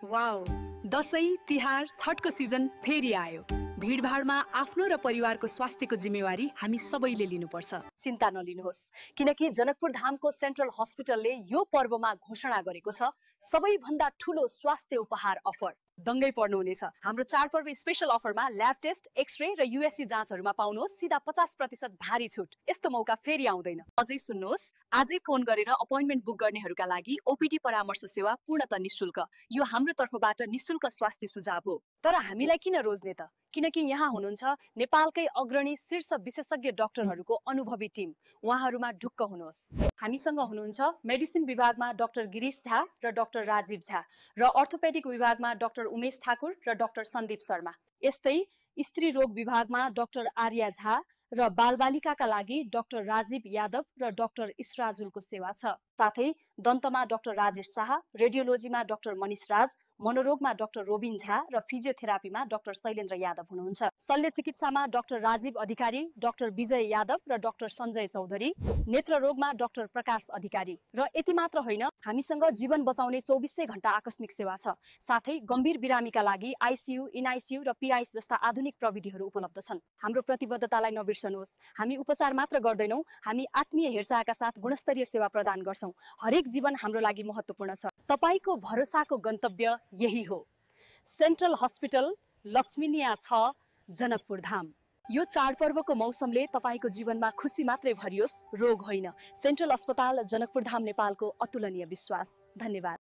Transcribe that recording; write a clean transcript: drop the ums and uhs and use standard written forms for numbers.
Wow, Dashain Tihar छठको season फेरि आयो। भिडभाडमा आफ्नो र परिवारको स्वास्थ्यको जिम्मेवारी हामी सबैले लिनुपर्छ। चिन्ता नलिनुहोस्, किनकि जनकपुर धामको सेन्ट्रल हस्पिटलले यो पर्वमा घोषणा गरेको छ सबैभन्दा ठूलो स्वास्थ्य उपहार अफर। दङ्गै पर्नुहुनेछ। हाम्रो चाडपर्व स्पेशल अफरमा ल्याब टेस्ट, एक्सरे र युएससी जाँचहरूमा पाउनुहोस् सिधा 50% भारी छुट। यस्तो मौका फेरि आउँदैन। अझै सुन्नुहोस्, आजै फोन गरेर अपोइन्टमेन्ट बुक गर्नेहरूका लागि ओपीडी परामर्श सेवा पूर्णतः निशुल्क। यो हाम्रो तर्फबाट निशुल्क स्वास्थ्य सुझाव हो। तर हामीलाई किन रोज्ने त? किनकि यहाँ हुनुहुन्छ नेपालकै अग्रणी शीर्ष विशेषज्ञ डाक्टरहरूको अनुभवी टिम। उहाँहरूमा ढुक्क हुनुहोस्। हामीसँग हुनुहुन्छ मेडिसिन विभागमा डाक्टर गिरीश झा र डाक्टर राजीव झा र अर्थोपेडिक विभागमा डाक्टर उमेश ठाकुर र डाक्टर सन्दीप शर्मा। यस्तै स्त्री रोग विभागमा डाक्टर आर्या झा र बालबालिकाका लागि डाक्टर राजीव यादव र डाक्टर इसराजुलको सेवा छ। साथै दन्तमा डाक्टर राजेश शाह, रेडियोलोजीमा डाक्टर मनिष राज, मनोरोगमा डाक्टर रोबिन झा र फिजियोथेरापीमा डाक्टर शैलेन्द्र यादव हुनुहुन्छ। शल्य चिकित्सामा डाक्टर राजीव अधिकारी, डाक्टर विजय यादव र डाक्टर सञ्जय चौधरी, नेत्र रोगमा डाक्टर प्रकाश अधिकारी। र यति मात्र होइन, हामीसँग जीवन बचाउने 24 घण्टा आकस्मिक सेवा छ। साथै गम्भीर बिरामीका लागि आइसियू, इनआइसियू र पीआइस जस्ता आधुनिक प्रविधिहरू उपलब्ध छन्। हाम्रो प्रतिबद्धतालाई नबिर्सनुहोस्। हामी उपचार मात्र गर्दैनौँ, हामी आत्मीय हेरचाहका साथ गुणस्तरीय सेवा प्रदान गर्छौँ। हरेक जीवन हाम्रो लागि महत्त्वपूर्ण छ। तपाईको भरोसाको गन्तव्य यही हो। सेन्ट्रल हस्पिटल, लक्ष्मीनिया 6, जनकपुर धाम। यो चाडपर्वको मौसमले तपाईको जीवनमा खुसी मात्रै भरियोस्, रोग होइन। सेन्ट्रल अस्पताल, जनकपुर धाम, नेपालको अतुलनीय विश्वास। धन्यवाद।